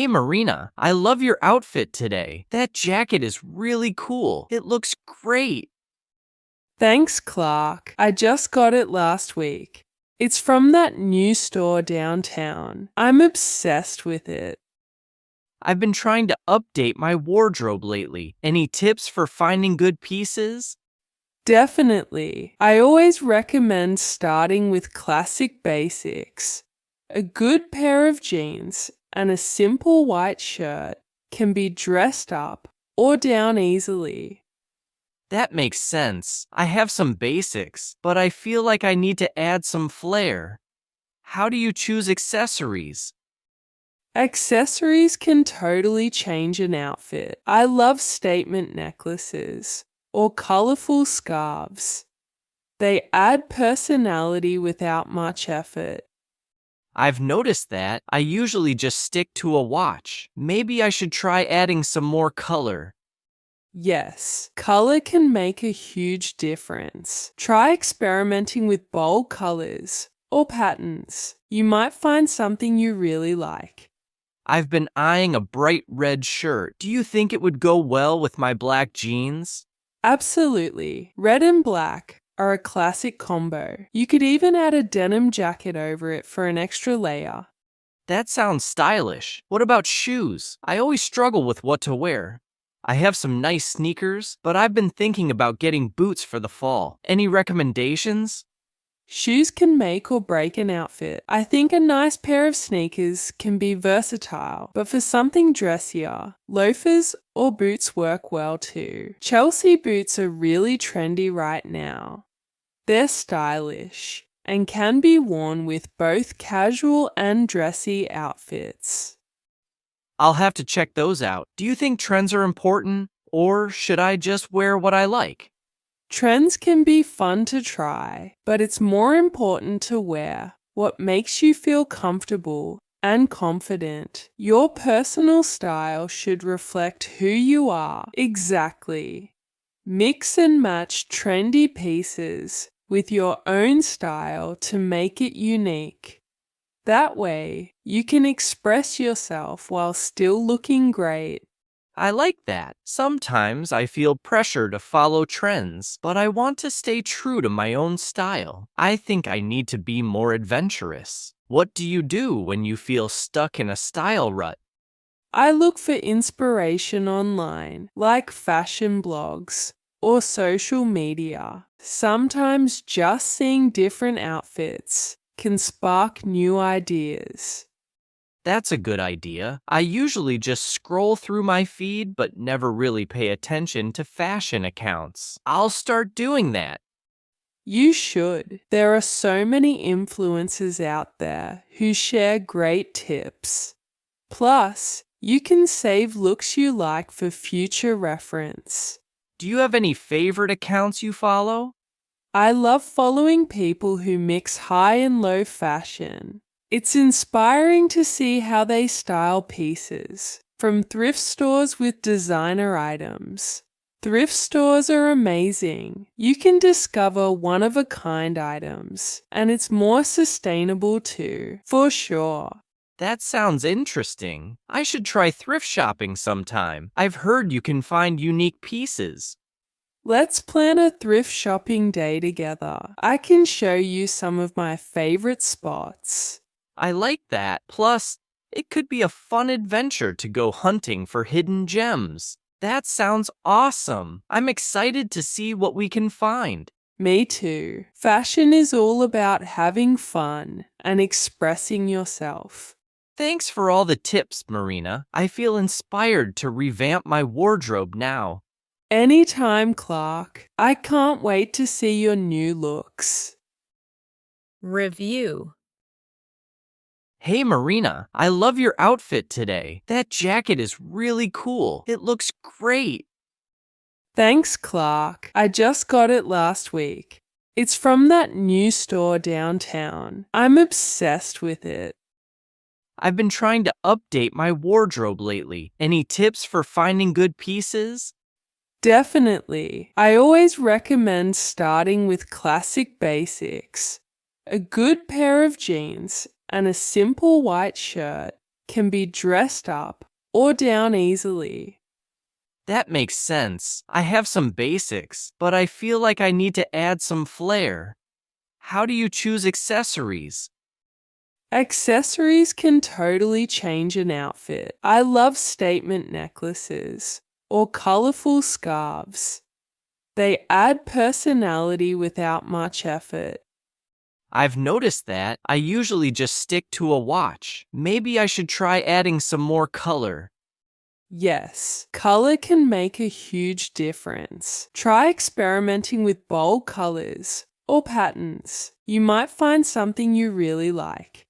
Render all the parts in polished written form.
Hey Marina, I love your outfit today. That jacket is really cool. It looks great. Thanks, Clark. I just got it last week. It's from that new store downtown. I'm obsessed with it. I've been trying to update my wardrobe lately. Any tips for finding good pieces? Definitely. I always recommend starting with classic basics. A good pair of jeans and a simple white shirt can be dressed up or down easily. That makes sense. I have some basics, but I feel like I need to add some flair. How do you choose accessories? Accessories can totally change an outfit. I love statement necklaces or colorful scarves. They add personality without much effort. I've noticed that. I usually just stick to a watch. Maybe I should try adding some more color. Yes, color can make a huge difference. Try experimenting with bold colors or patterns. You might find something you really like. I've been eyeing a bright red shirt. Do you think it would go well with my black jeans? Absolutely. Red and black are a classic combo. You could even add a denim jacket over it for an extra layer. That sounds stylish. What about shoes? I always struggle with what to wear. I have some nice sneakers, but I've been thinking about getting boots for the fall. Any recommendations? Shoes can make or break an outfit. I think a nice pair of sneakers can be versatile, but for something dressier, loafers or boots work well too. Chelsea boots are really trendy right now. They're stylish and can be worn with both casual and dressy outfits. I'll have to check those out. Do you think trends are important, or should I just wear what I like? Trends can be fun to try, but it's more important to wear what makes you feel comfortable and confident. Your personal style should reflect who you are. Exactly. Mix and match trendy pieces with your own style to make it unique. That way, you can express yourself while still looking great. I like that. Sometimes I feel pressure to follow trends, but I want to stay true to my own style. I think I need to be more adventurous. What do you do when you feel stuck in a style rut? I look for inspiration online, like fashion blogs or social media. Sometimes just seeing different outfits can spark new ideas. That's a good idea. I usually just scroll through my feed but never really pay attention to fashion accounts. I'll start doing that. You should. There are so many influencers out there who share great tips. Plus, you can save looks you like for future reference. Do you have any favorite accounts you follow? I love following people who mix high and low fashion. It's inspiring to see how they style pieces, from thrift stores with designer items. Thrift stores are amazing. You can discover one-of-a-kind items, and it's more sustainable too, for sure. That sounds interesting. I should try thrift shopping sometime. I've heard you can find unique pieces. Let's plan a thrift shopping day together. I can show you some of my favorite spots. I like that. Plus, it could be a fun adventure to go hunting for hidden gems. That sounds awesome. I'm excited to see what we can find. Me too. Fashion is all about having fun and expressing yourself. Thanks for all the tips, Marina. I feel inspired to revamp my wardrobe now. Anytime, Clark. I can't wait to see your new looks. Review. Hey Marina, I love your outfit today. That jacket is really cool. It looks great. Thanks, Clark. I just got it last week. It's from that new store downtown. I'm obsessed with it. I've been trying to update my wardrobe lately. Any tips for finding good pieces? Definitely. I always recommend starting with classic basics. A good pair of jeans and a simple white shirt can be dressed up or down easily. That makes sense. I have some basics, but I feel like I need to add some flair. How do you choose accessories? Accessories can totally change an outfit. I love statement necklaces or colorful scarves. They add personality without much effort. I've noticed that. I usually just stick to a watch. Maybe I should try adding some more color. Yes, color can make a huge difference. Try experimenting with bold colors or patterns. You might find something you really like.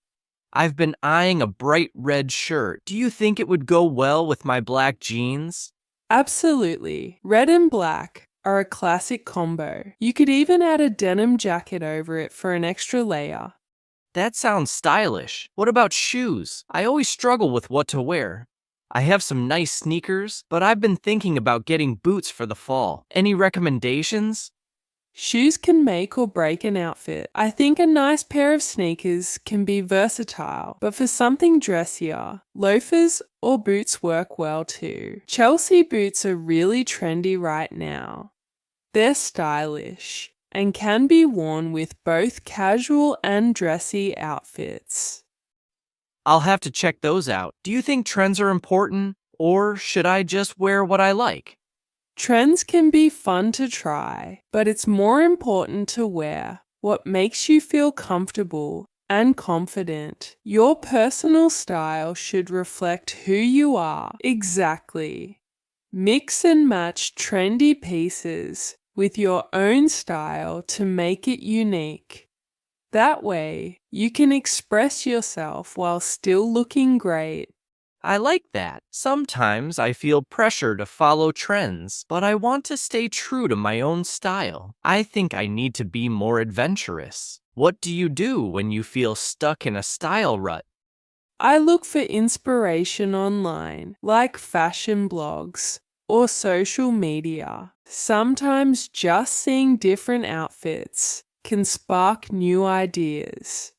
I've been eyeing a bright red shirt. Do you think it would go well with my black jeans? Absolutely. Red and black are a classic combo. You could even add a denim jacket over it for an extra layer. That sounds stylish. What about shoes? I always struggle with what to wear. I have some nice sneakers, but I've been thinking about getting boots for the fall. Any recommendations? Shoes can make or break an outfit. I think a nice pair of sneakers can be versatile, but for something dressier, loafers or boots work well too. Chelsea boots are really trendy right now. They're stylish and can be worn with both casual and dressy outfits. I'll have to check those out. Do you think trends are important, or should I just wear what I like? Trends can be fun to try, but it's more important to wear what makes you feel comfortable and confident. Your personal style should reflect who you are exactly. Mix and match trendy pieces with your own style to make it unique. That way, you can express yourself while still looking great. I like that. Sometimes I feel pressure to follow trends, but I want to stay true to my own style. I think I need to be more adventurous. What do you do when you feel stuck in a style rut? I look for inspiration online, like fashion blogs or social media. Sometimes just seeing different outfits can spark new ideas.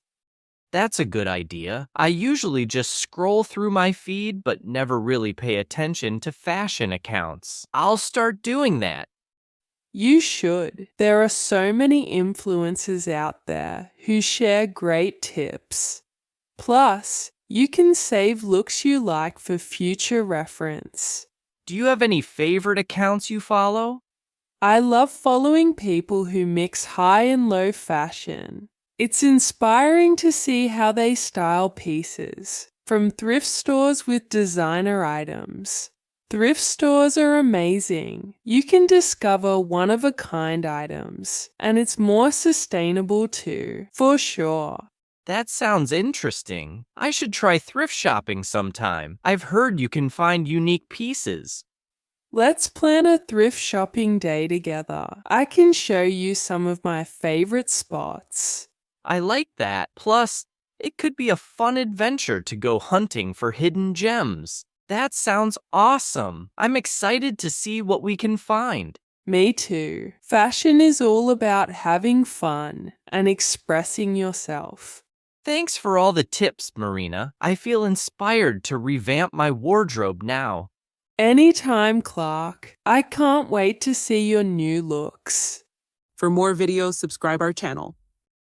That's a good idea. I usually just scroll through my feed but never really pay attention to fashion accounts. I'll start doing that. You should. There are so many influencers out there who share great tips. Plus, you can save looks you like for future reference. Do you have any favorite accounts you follow? I love following people who mix high and low fashion. It's inspiring to see how they style pieces, from thrift stores with designer items. Thrift stores are amazing. You can discover one-of-a-kind items, and it's more sustainable too, for sure. That sounds interesting. I should try thrift shopping sometime. I've heard you can find unique pieces. Let's plan a thrift shopping day together. I can show you some of my favorite spots. I like that. Plus, it could be a fun adventure to go hunting for hidden gems. That sounds awesome. I'm excited to see what we can find. Me too. Fashion is all about having fun and expressing yourself. Thanks for all the tips, Marina. I feel inspired to revamp my wardrobe now. Anytime, Clark. I can't wait to see your new looks. For more videos, subscribe our channel.